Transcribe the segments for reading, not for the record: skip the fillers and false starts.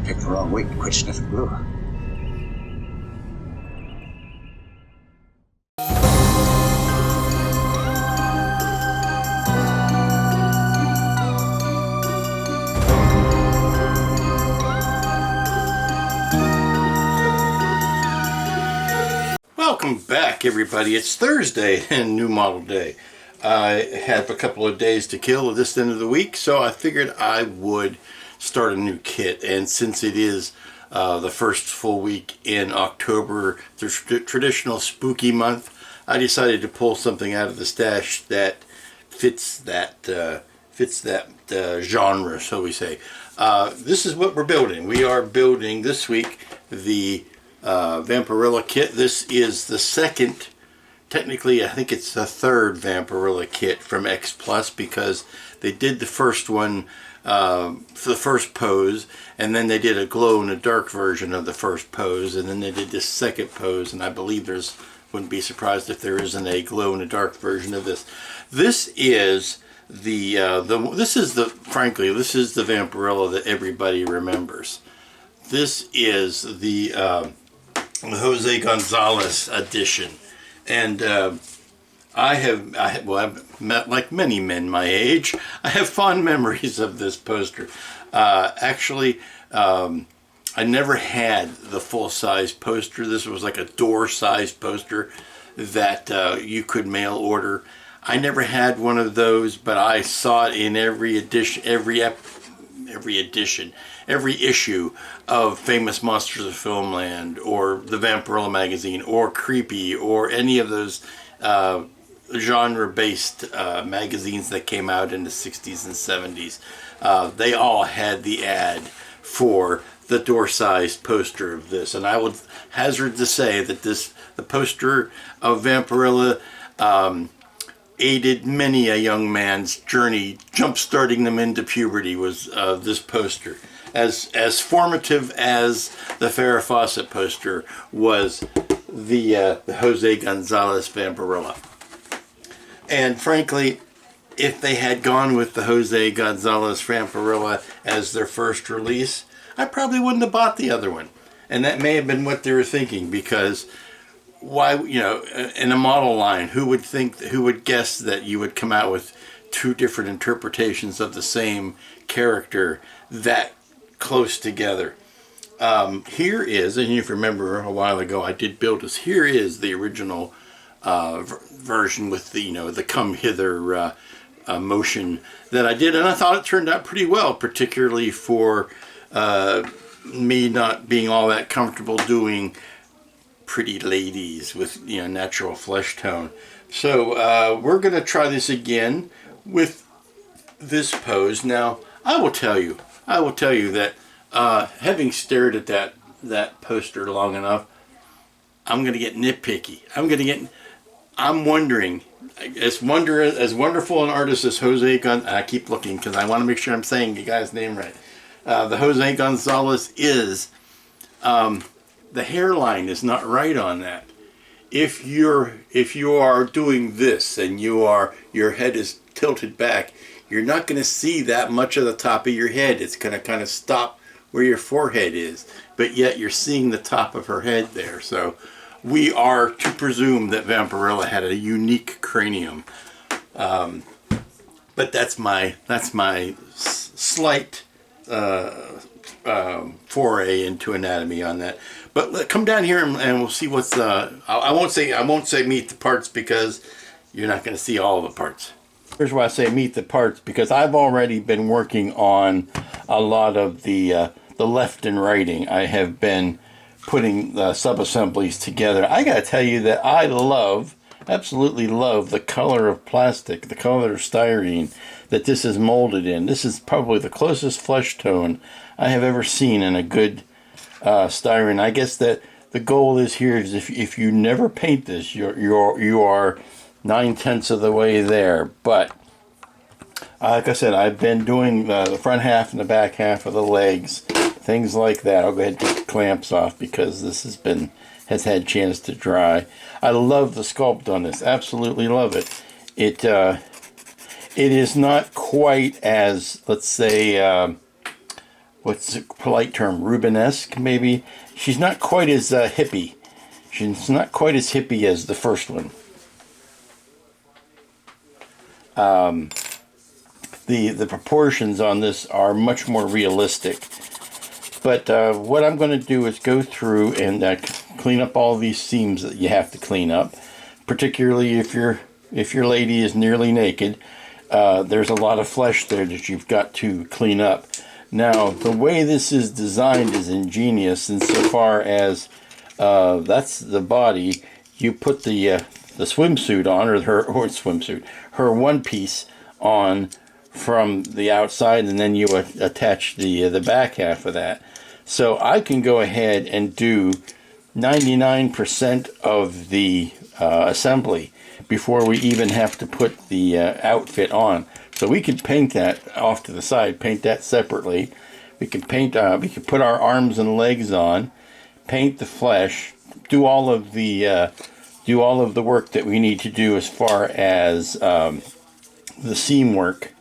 Picked the wrong week to quit sniffing glue. Welcome back, everybody. It's Thursday and new model day. I have a couple of days to kill at this end of the week, so I figured I would start a new kit. And since it is the first full week in October, the traditional spooky month, I decided to pull something out of the stash that fits that genre, so we say. This is what we're building. We are building this week the Vampirella kit. This is the second, technically I think it's the third Vampirella kit from X Plus, because they did the first one for the first pose, and then they did a glow in the dark version of the first pose, and then they did this second pose, and I believe wouldn't be surprised if there isn't a glow in the dark version of this. This is frankly this is the Vampirella that everybody remembers. This is the Jose Gonzales edition, and I've met, like many men my age, I have fond memories of this poster. Actually, I never had the full-size poster. This was like a door-sized poster that you could mail order. I never had one of those, but I saw it in every issue of Famous Monsters of Filmland, or the Vampirella magazine, or Creepy, or any of those genre-based magazines that came out in the 60s and 70s. They all had the ad for the door-sized poster of this, and I would hazard to say that the poster of Vampirella aided many a young man's journey, jump-starting them into puberty, was this poster. As formative as the Farrah Fawcett poster was the Jose Gonzales Vampirella. And frankly, if they had gone with the Jose Gonzales Vampirella as their first release, I probably wouldn't have bought the other one. And that may have been what they were thinking, because why, in a model line, who would guess that you would come out with two different interpretations of the same character that close together? Here is, and if you remember a while ago I did build this, here is the original version with the come hither motion that I did, and I thought it turned out pretty well, particularly for me not being all that comfortable doing pretty ladies with natural flesh tone. So we're going to try this again with this pose. Now I will tell you that having stared at that poster long enough, I'm going to get nitpicky. I'm wondering, as wonderful an artist as Jose Gonzales, I keep looking because I want to make sure I'm saying the guy's name right. The Jose Gonzales is, the hairline is not right on that. If you are doing this and your head is tilted back, you're not going to see that much of the top of your head. It's going to kind of stop where your forehead is, but yet you're seeing the top of her head there. So we are to presume that Vampirella had a unique cranium. But that's my slight foray into anatomy on that. But come down here and we'll see what's I won't say meet the parts, because you're not going to see all the parts. Here's why I say meet the parts, because I've already been working on a lot of the left and righting. I have been putting the sub-assemblies together. I gotta tell you that I absolutely love the color of plastic, the color of styrene that this is molded in. This is probably the closest flesh tone I have ever seen in a good styrene. I guess that the goal is here is if you never paint this, you are 9/10 of the way there. But like I said, I've been doing the front half and the back half of the legs, things like that. I'll go ahead and take the clamps off because this has had a chance to dry. I love the sculpt on this. Absolutely love it. It is not quite as, let's say, what's the polite term, Rubenesque maybe. She's not quite as hippie. She's not quite as hippie as the first one. The proportions on this are much more realistic. But what I'm going to do is go through and clean up all these seams that you have to clean up, particularly if your lady is nearly naked. There's a lot of flesh there that you've got to clean up. Now, the way this is designed is ingenious insofar as that's the body. You put the swimsuit on, or her one piece on from the outside, and then you attach the back half of that. So I can go ahead and do 99% of the assembly before we even have to put the outfit on. So we can paint that off to the side, paint that separately. We can paint. We can put our arms and legs on, paint the flesh, do all of the work that we need to do as far as the seam work,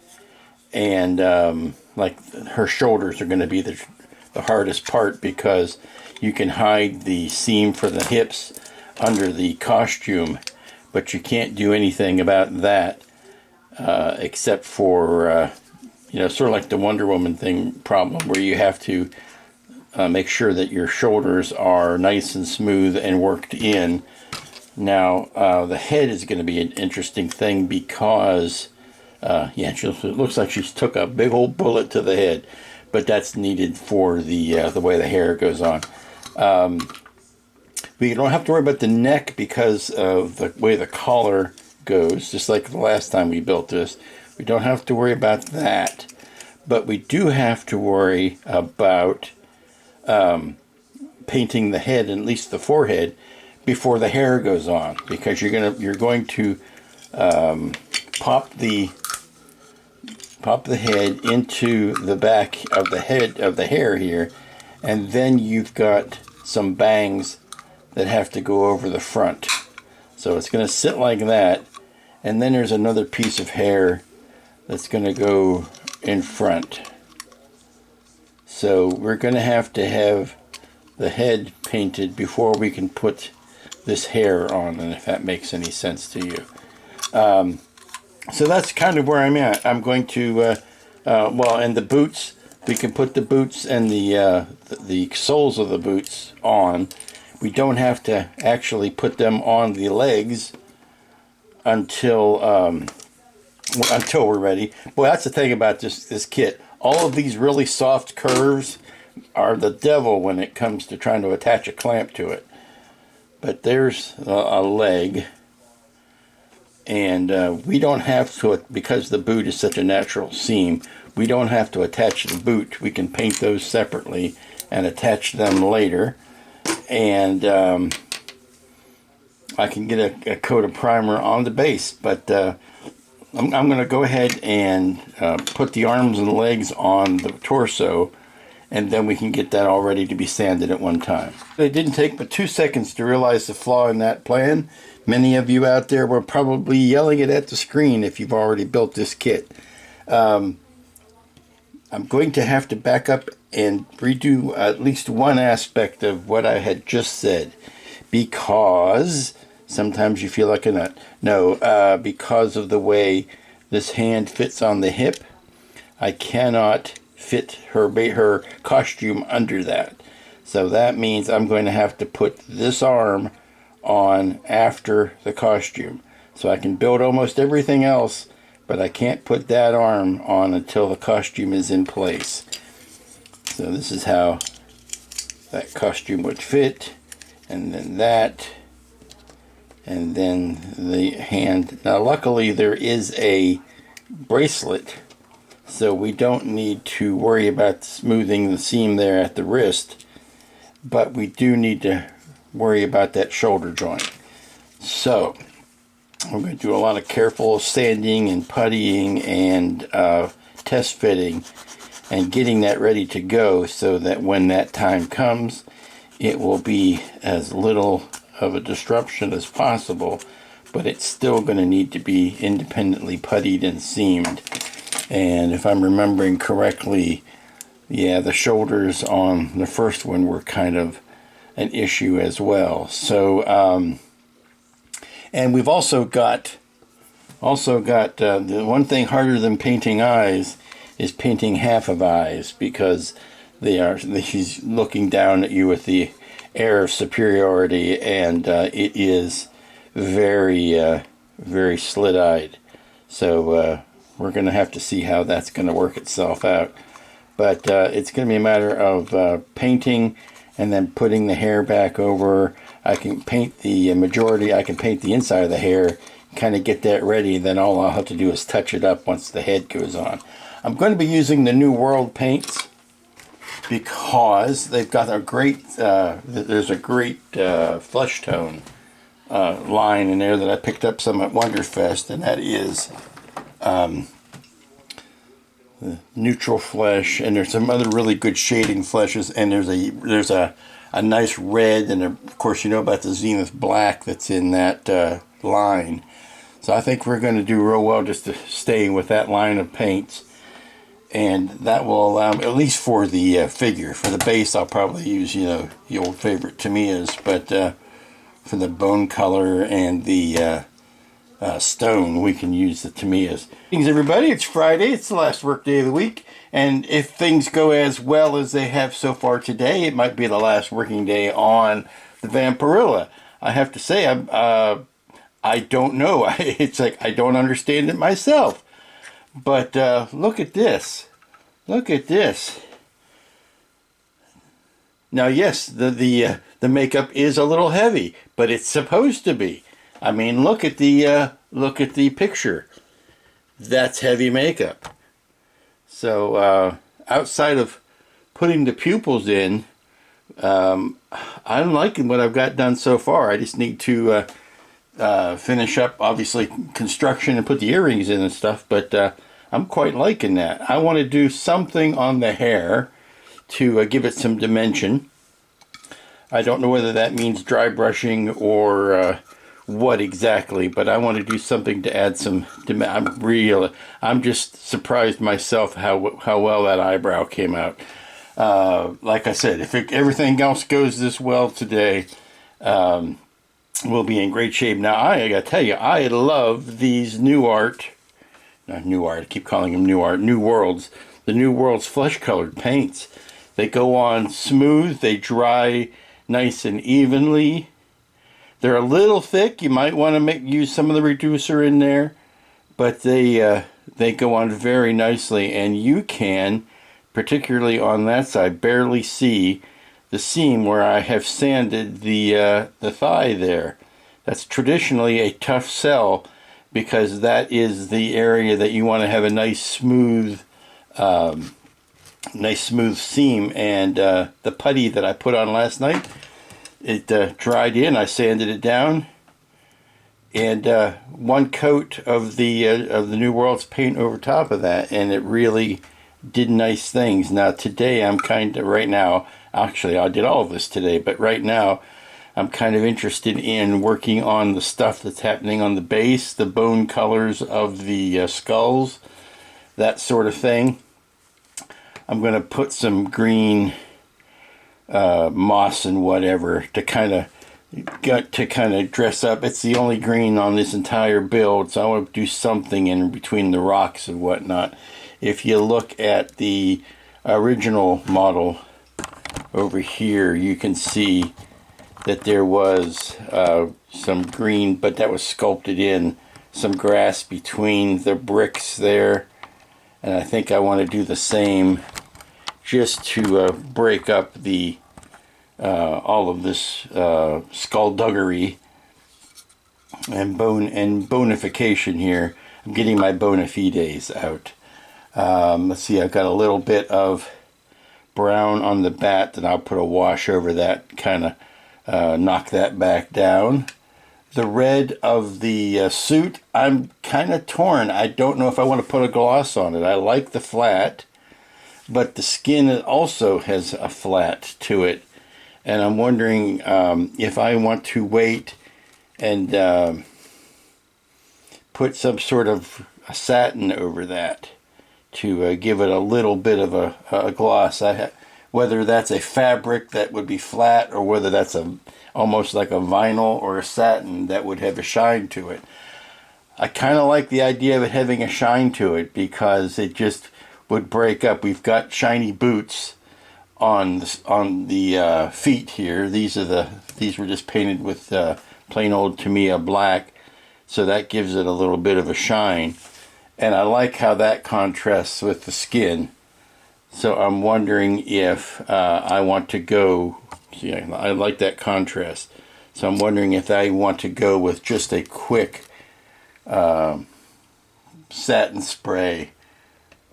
and like her shoulders are going to be the hardest part, because you can hide the seam for the hips under the costume, but you can't do anything about that except for sort of like the Wonder Woman problem, where you have to make sure that your shoulders are nice and smooth and worked in. Now the head is going to be an interesting thing, because it looks like she's took a big old bullet to the head, but that's needed for the way the hair goes on. We don't have to worry about the neck because of the way the collar goes, just like the last time we built this. We don't have to worry about that, but we do have to worry about painting the head, at least the forehead, before the hair goes on, because you're going to pop the head into the back of the hair here, and then you've got some bangs that have to go over the front. So it's going to sit like that, and then there's another piece of hair that's going to go in front. So we're going to have the head painted before we can put this hair on, and if that makes any sense to you. So that's kind of where I'm at. I'm going to, and the boots, we can put the boots and the soles of the boots on. We don't have to actually put them on the legs until we're ready. Boy, that's the thing about this kit. All of these really soft curves are the devil when it comes to trying to attach a clamp to it. But there's a leg. And we don't have to, because the boot is such a natural seam, we don't have to attach the boot. We can paint those separately and attach them later. And I can get a coat of primer on the base, but I'm going to go ahead and put the arms and legs on the torso, and then we can get that all ready to be sanded at one time. It didn't take but 2 seconds to realize the flaw in that plan. Many of you out there were probably yelling it at the screen if you've already built this kit. I'm going to have to back up and redo at least one aspect of what I had just said, because sometimes you feel like a nut. No, because of the way this hand fits on the hip, I cannot fit her costume under that. So that means I'm going to have to put this arm on after the costume. So I can build almost everything else, but I can't put that arm on until the costume is in place. So this is how that costume would fit, and then that, and then the hand. Now luckily there is a bracelet, so we don't need to worry about smoothing the seam there at the wrist, but we do need to worry about that shoulder joint. So I'm going to do a lot of careful sanding and puttying and test fitting and getting that ready to go, so that when that time comes, it will be as little of a disruption as possible, but it's still going to need to be independently puttied and seamed. And if I'm remembering correctly, yeah, the shoulders on the first one were kind of an issue as well. So, and we've also got the one thing harder than painting eyes is painting half of eyes, because he's looking down at you with the air of superiority, and it is very very slit-eyed. So we're going to have to see how that's going to work itself out. But it's going to be a matter of painting and then putting the hair back over. I can paint the majority, I can paint the inside of the hair, kind of get that ready, and then all I'll have to do is touch it up once the head goes on. I'm going to be using the New World paints because they've got a great, there's a great flesh tone line in there that I picked up some at Wonderfest, and that is neutral flesh, and there's some other really good shading fleshes, and there's a nice red, and of course you know about the Zenith black that's in that line. So I think we're going to do real well just to stay with that line of paints, and that will allow me, at least for the figure. For the base I'll probably use, you know, the old favorite Tamiya's, but for the bone color and the stone, we can use the Tamiya's. Thanks everybody, it's Friday, it's the last work day of the week, and if things go as well as they have so far today, it might be the last working day on the Vampirella. I have to say, I don't know. It's like I don't understand it myself. But look at this. Look at this. Now, yes, the makeup is a little heavy, but it's supposed to be. I mean, look at the picture. That's heavy makeup. So outside of putting the pupils in, I'm liking what I've got done so far. I just need to finish up, obviously, construction and put the earrings in and stuff, but I'm quite liking that. I want to do something on the hair to give it some dimension. I don't know whether that means dry brushing or what exactly, but I want to do something to add some dimension. I'm just surprised myself how well that eyebrow came out. Like I said, if everything else goes this well today, we'll be in great shape. Now, I gotta tell you, I love these New Worlds, the New Worlds flesh colored paints. They go on smooth, they dry nice and evenly. They're a little thick, you might want to use some of the reducer in there, but they go on very nicely, and you can, particularly on that side, barely see the seam where I have sanded the thigh there. That's traditionally a tough sell, because that is the area that you want to have a nice smooth seam. And the putty that I put on last night, it dried in. I sanded it down, and one coat of the New Worlds paint over top of that, and it really did nice things. Now today I'm kind of, right now, actually I did all of this today, but right now I'm kind of interested in working on the stuff that's happening on the base, the bone colors of the skulls, that sort of thing. I'm going to put some green moss and whatever to kind of dress up. It's the only green on this entire build, so I want to do something in between the rocks and whatnot. If you look at the original model over here, you can see that there was some green, but that was sculpted in, some grass between the bricks there, and I think I want to do the same just to break up the all of this skullduggery and bonification here. I'm getting my bona fides out. Let's see, I've got a little bit of brown on the bat that I'll put a wash over that, kind of knock that back down. The red of the suit, I'm kind of torn. I don't know if I want to put a gloss on it. I like the flat, but the skin also has a flat to it, and I'm wondering if I want to wait and put some sort of a satin over that to give it a little bit of a gloss. Whether that's a fabric that would be flat, or whether that's almost like a vinyl or a satin that would have a shine to it. I kind of like the idea of it having a shine to it because it just would break up. We've got shiny boots on the feet here. These were just painted with plain old Tamiya black, so that gives it a little bit of a shine. And I like how that contrasts with the skin. So I'm wondering if I want to go, see, I like that contrast. So I'm wondering if I want to go with just a quick satin spray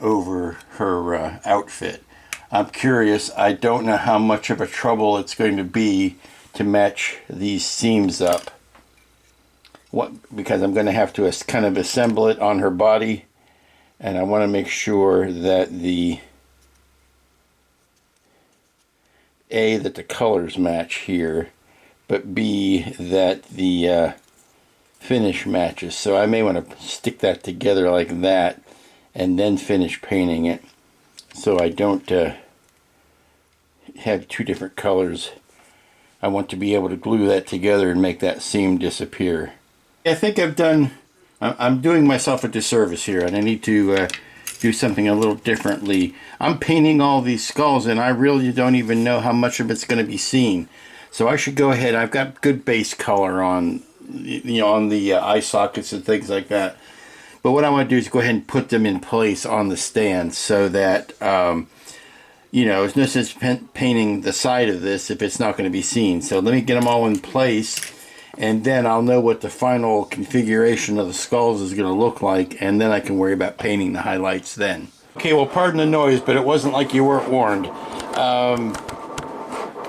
over her outfit. I'm curious. I don't know how much of a trouble it's going to be to match these seams up. Because I'm going to have to kind of assemble it on her body, and I want to make sure that that the colors match here, but B, that the finish matches. So I may want to stick that together like that and then finish painting it, so I don't have two different colors. I want to be able to glue that together and make that seam disappear. I think I'm doing myself a disservice here, and I need to do something a little differently. I'm painting all these skulls, and I really don't even know how much of it's going to be seen. So I should go ahead. I've got good base color on, on the eye sockets and things like that. But what I want to do is go ahead and put them in place on the stand so that, there's no sense painting the side of this if it's not going to be seen. So let me get them all in place, and then I'll know what the final configuration of the skulls is going to look like, and then I can worry about painting the highlights then. Okay, well, pardon the noise, but it wasn't like you weren't warned.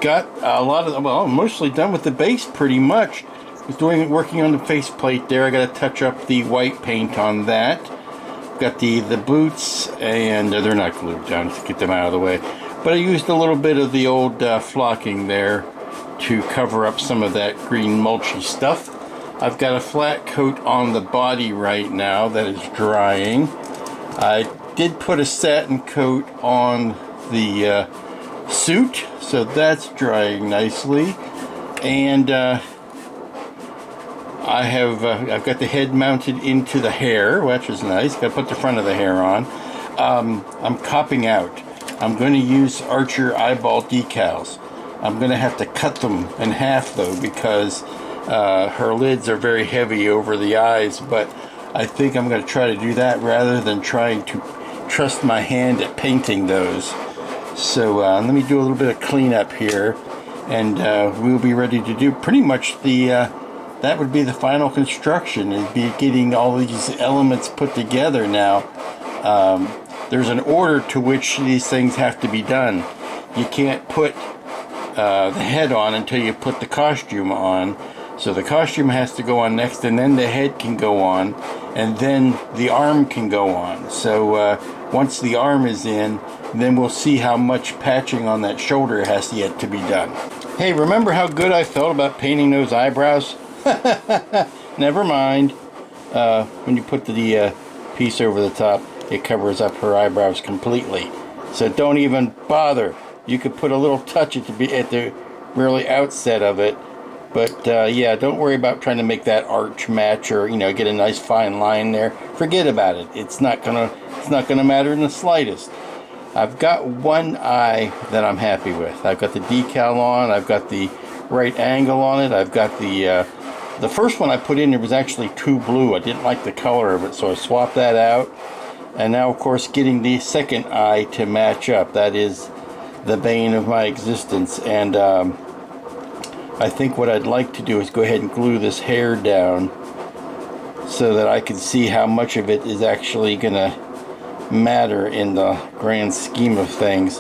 Got a lot of, well, mostly done with the base pretty much. Was working on the faceplate there. I got to touch up the white paint on that. Got the boots, and they're not glued down to get them out of the way. But I used a little bit of the old flocking there to cover up some of that green mulchy stuff. I've got a flat coat on the body right now that is drying. I did put a satin coat on the suit, so that's drying nicely. And I've got the head mounted into the hair, which is nice. Got to put the front of the hair on. I'm copping out. I'm going to use Archer eyeball decals. I'm going to have to cut them in half though, because her lids are very heavy over the eyes, but I think I'm going to try to do that rather than trying to trust my hand at painting those. So let me do a little bit of cleanup here, and we'll be ready to do pretty much that would be the final construction. It'd be getting all these elements put together now. There's an order to which these things have to be done. You can't put the head on until you put the costume on. So the costume has to go on next, and then the head can go on, and then the arm can go on. So once the arm is in, then we'll see how much patching on that shoulder has yet to be done. Hey, remember how good I felt about painting those eyebrows? Never mind. When you put the piece over the top, it covers up her eyebrows completely. So don't even bother. You could put a little touch at the really outset of it, but yeah, don't worry about trying to make that arch match or get a nice fine line there. Forget about it. It's not gonna matter in the slightest. I've got one eye that I'm happy with. I've got the decal on. I've got the right angle on it. I've got the first one I put in there was actually too blue. I didn't like the color of it, so I swapped that out. And now, of course, getting the second eye to match up. That is the bane of my existence. And I think what I'd like to do is go ahead and glue this hair down so that I can see how much of it is actually going to matter in the grand scheme of things.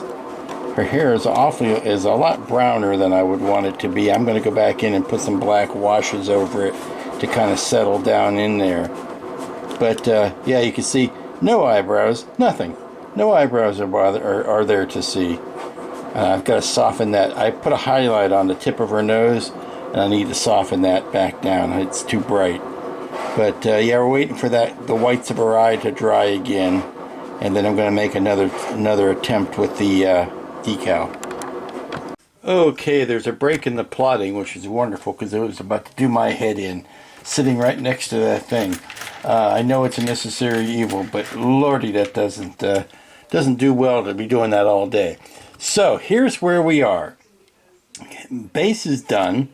Her hair is a lot browner than I would want it to be. I'm going to go back in and put some black washes over it to kind of settle down in there. But yeah, you can see no eyebrows, nothing. No eyebrows are there to see. I've got to soften that. I put a highlight on the tip of her nose, and I need to soften that back down. It's too bright. But yeah, we're waiting for the whites of her eye to dry again. and then I'm going to make another attempt with the decal. Okay, there's a break in the plotting, which is wonderful because it was about to do my head in, sitting right next to that thing. I know it's a necessary evil, but lordy, that doesn't do well to be doing that all day. So here's where we are. Base is done.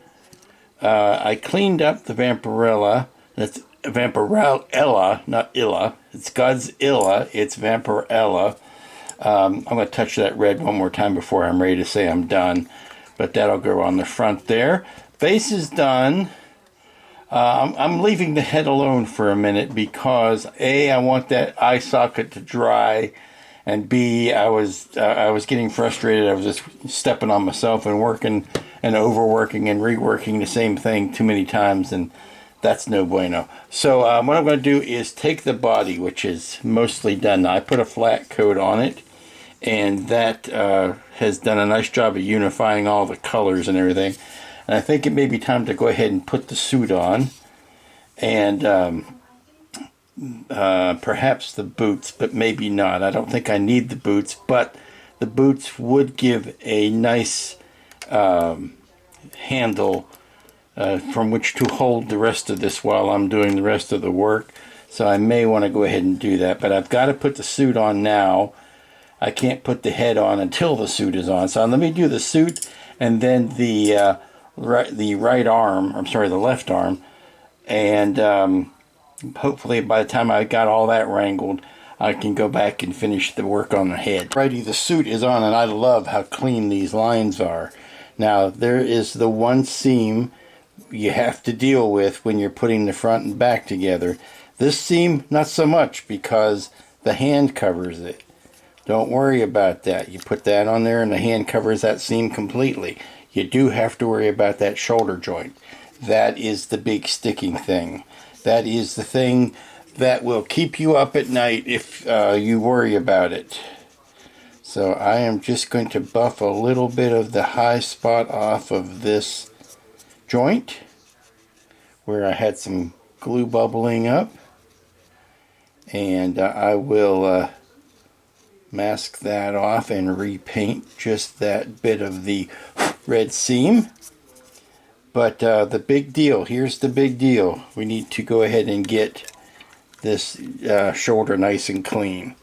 I cleaned up the Vampirella. That's Vampirella, not Illa. It's Godzilla. It's Vampirella. I'm going to touch that red one more time before I'm ready to say I'm done. But that'll go on the front there. Base is done. I'm leaving the head alone for a minute because A, I want that eye socket to dry, and B, I was getting frustrated. I was just stepping on myself and working and overworking and reworking the same thing too many times, and that's no bueno. So what I'm going to do is take the body, which is mostly done now. I put a flat coat on it, and that has done a nice job of unifying all the colors and everything. And I think it may be time to go ahead and put the suit on, and perhaps the boots, but maybe not. I don't think I need the boots, but the boots would give a nice handle from which to hold the rest of this while I'm doing the rest of the work. So I may want to go ahead and do that, but I've got to put the suit on now. I can't put the head on until the suit is on. So let me do the suit and then the right arm, I'm sorry, the left arm, and hopefully by the time I got all that wrangled, I can go back and finish the work on the head. Alrighty, the suit is on, and I love how clean these lines are. Now, there is the one seam you have to deal with when you're putting the front and back together. This seam, not so much, because the hand covers it. Don't worry about that. You put that on there and the hand covers that seam completely. You do have to worry about that shoulder joint. That is the big sticking thing. That is the thing that will keep you up at night if you worry about it. So I am just going to buff a little bit of the high spot off of this joint where I had some glue bubbling up, and I will mask that off and repaint just that bit of the red seam. But the big deal, here's the big deal. We need to go ahead and get this shoulder nice and clean.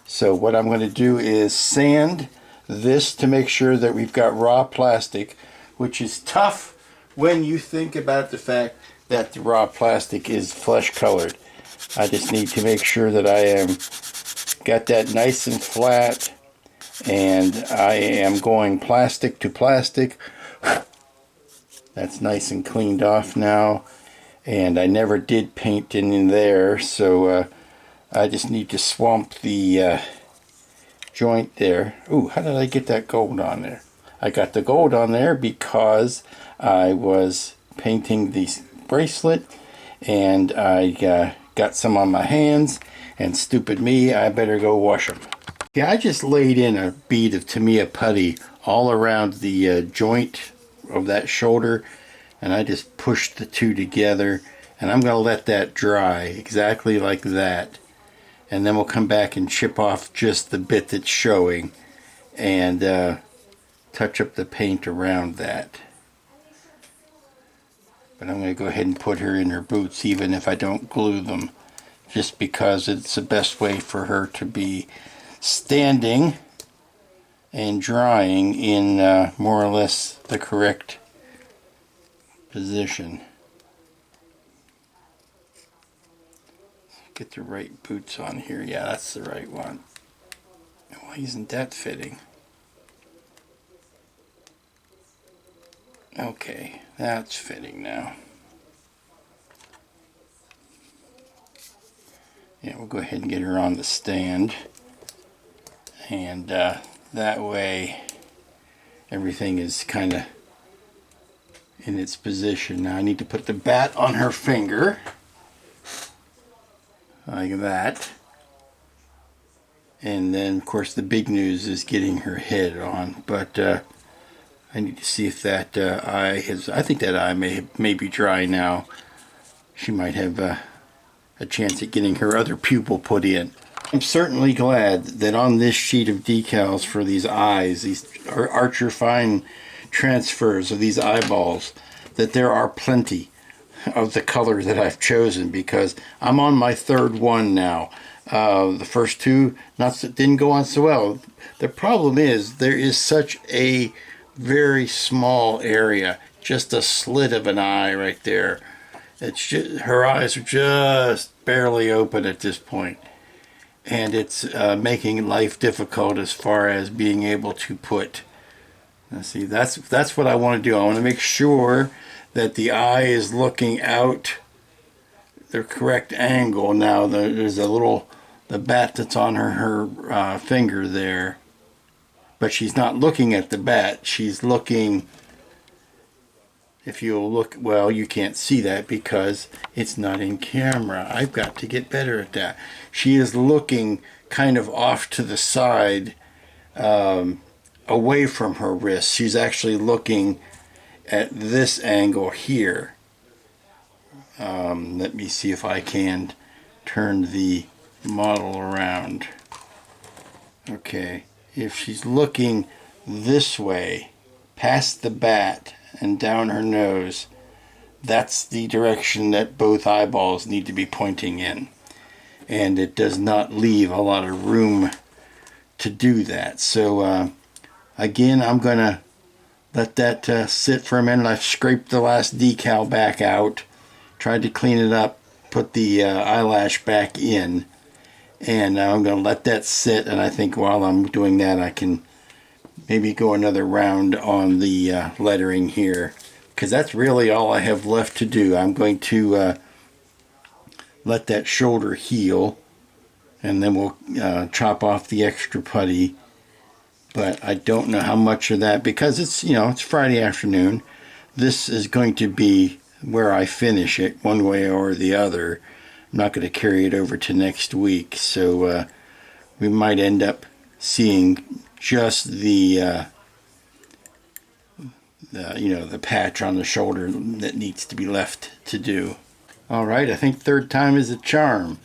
So what I'm going to do is sand this to make sure that we've got raw plastic, which is tough when you think about the fact that the raw plastic is flesh colored. I just need to make sure that I am got that nice and flat, and I am going plastic to plastic. That's nice and cleaned off now, and I never did paint in there, so I just need to swamp the joint there. Ooh, how did I get that gold on there? I got the gold on there because I was painting the bracelet, and I got some on my hands, and stupid me, I better go wash them. Yeah, I just laid in a bead of Tamiya putty all around the joint of that shoulder, and I just pushed the two together, and I'm going to let that dry exactly like that, and then we'll come back and chip off just the bit that's showing and touch up the paint around that. But I'm going to go ahead and put her in her boots even if I don't glue them, just because it's the best way for her to be standing and drying in more or less the correct position. Get the right boots on here. Yeah, that's the right one. Why isn't that fitting? Okay, that's fitting now. Yeah, we'll go ahead and get her on the stand, and that way everything is kind of in its position. Now I need to put the bat on her finger like that, and then of course the big news is getting her head on, but I need to see if that eye has, I think that eye may be dry now. She might have a chance at getting her other pupil put in. I'm certainly glad that on this sheet of decals for these eyes, these Archer Fine transfers of these eyeballs, that there are plenty of the color that I've chosen, because I'm on my third one now. The first two didn't go on so well. The problem is there is such a very small area, just a slit of an eye right there. It's just, her eyes are just barely open at this point, and it's making life difficult as far as being able to put. Let's see, that's what I want to do. I want to make sure that the eye is looking out the correct angle. Now there's the bat that's on her finger there, but she's not looking at the bat. She's looking, if you look, well, you can't see that because it's not in camera. I've got to get better at that. She is looking kind of off to the side, away from her wrist. She's actually looking at this angle here. Let me see if I can turn the model around. Okay, if she's looking this way, past the bat and down her nose, that's the direction that both eyeballs need to be pointing in. And it does not leave a lot of room to do that. So again, I'm going to let that sit for a minute. I've scraped the last decal back out, tried to clean it up, put the eyelash back in, and now I'm going to let that sit. And I think while I'm doing that, I can maybe go another round on the lettering here, because that's really all I have left to do. I'm going to let that shoulder heal, and then we'll chop off the extra putty. But I don't know how much of that, because it's, it's Friday afternoon. This is going to be where I finish it one way or the other. I'm not going to carry it over to next week, so we might end up seeing just the patch on the shoulder that needs to be left to do. All right, I think third time is a charm.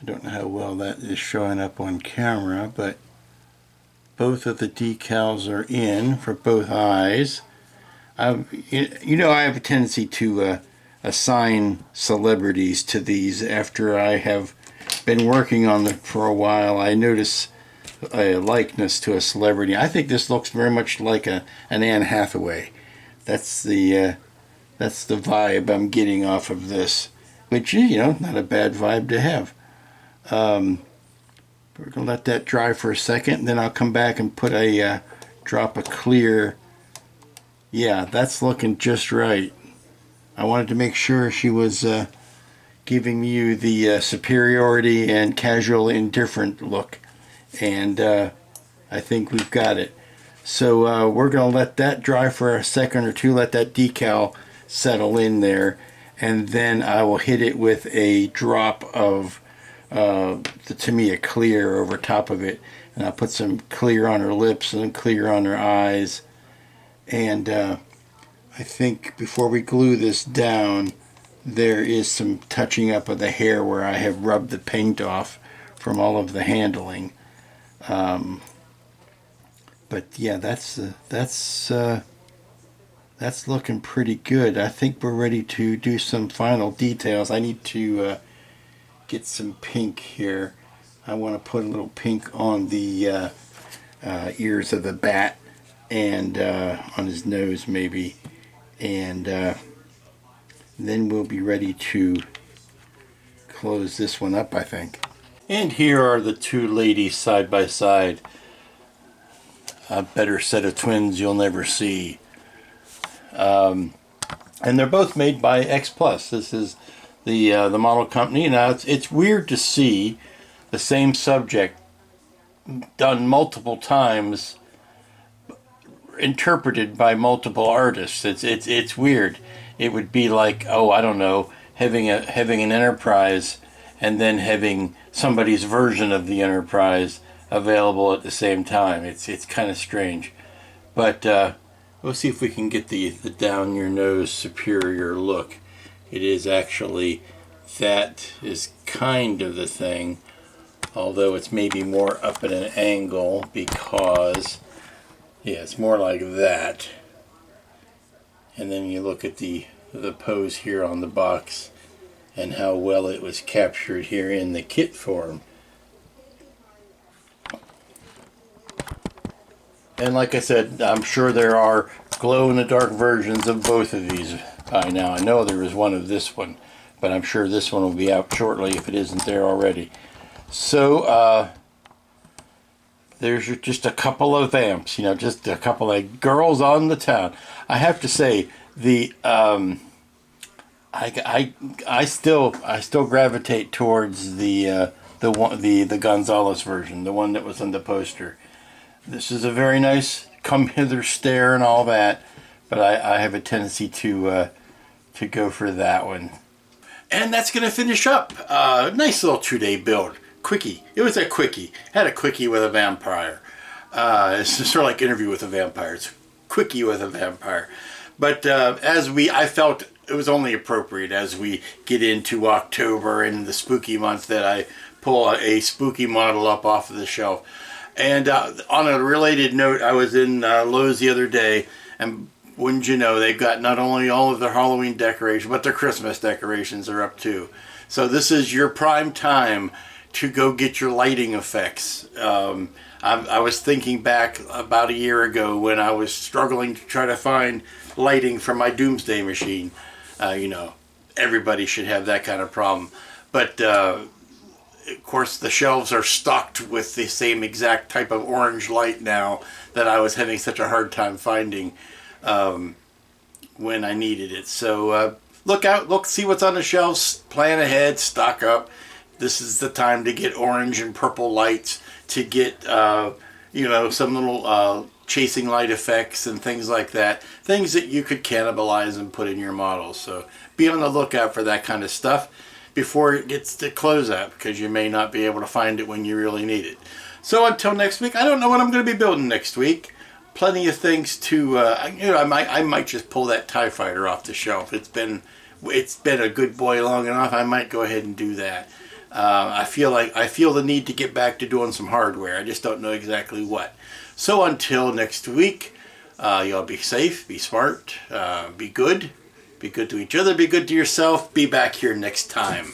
I don't know how well that is showing up on camera, but both of the decals are in for both eyes. I have a tendency to assign celebrities to these after I have been working on them for a while. I notice a likeness to a celebrity. I think this looks very much like an Anne Hathaway. That's the vibe I'm getting off of this, which is, not a bad vibe to have. We're going to let that dry for a second, then I'll come back and put a drop of clear. Yeah, that's looking just right. I wanted to make sure she was giving you the superiority and casual indifferent look, and I think we've got it. So we're going to let that dry for a second or two, let that decal settle in there, and then I will hit it with a drop of the Tamiya clear over top of it, and I'll put some clear on her lips and clear on her eyes. And I think before we glue this down, there is some touching up of the hair where I have rubbed the paint off from all of the handling. But yeah, that's looking pretty good. I think we're ready to do some final details. I need to get some pink here. I want to put a little pink on the ears of the bat, and on his nose maybe, and then we'll be ready to close this one up, I think. And here are the two ladies side by side. A better set of twins you'll never see. And they're both made by X Plus. This is the model company. Now it's weird to see the same subject done multiple times, interpreted by multiple artists. It's weird. It would be like, oh, I don't know, having an Enterprise and then having somebody's version of the Enterprise available at the same time. It's kind of strange, but we'll see if we can get the down your nose superior look. It is actually, that is kind of the thing. although it's maybe more up at an angle because, yeah, it's more like that. And then you look at the pose here on the box and how well it was captured here in the kit form. And like I said, I'm sure there are glow-in-the-dark versions of both of these by now. I know there is one of this one, but I'm sure this one will be out shortly if it isn't there already. So, there's just a couple of vamps, you know, just a couple of girls on the town. I have to say, the I still gravitate towards the Gonzales version, the one that was on the poster. This is a very nice come hither stare and all that, but I have a tendency to go for that one. And that's going to finish up. Nice little 2-day build. Quickie. It was a quickie. Had a quickie with a vampire. It's sort of like Interview with a Vampire. It's quickie with a vampire. But I felt it was only appropriate as we get into October and the spooky month that I pull a spooky model up off of the shelf. And on a related note, I was in Lowe's the other day, and wouldn't you know, they've got not only all of their Halloween decorations, but their Christmas decorations are up too. So this is your prime time to go get your lighting effects. I was thinking back about a year ago when I was struggling to try to find lighting for my Doomsday machine. You know, everybody should have that kind of problem. But of course, the shelves are stocked with the same exact type of orange light now that I was having such a hard time finding when I needed it. So look out, see what's on the shelves, plan ahead, stock up. This is the time to get orange and purple lights, to get you know, some little chasing light effects and things like that. Things that you could cannibalize and put in your models. So be on the lookout for that kind of stuff before it gets to closeout, because you may not be able to find it when you really need it. So until next week, I don't know what I'm going to be building next week. Plenty of things to, you know, I might just pull that TIE Fighter off the shelf. It's been a good boy long enough. I might go ahead and do that. I feel the need to get back to doing some hardware. I just don't know exactly what. So until next week, y'all be safe, be smart, be good. Be good to each other, be good to yourself. Be back here next time.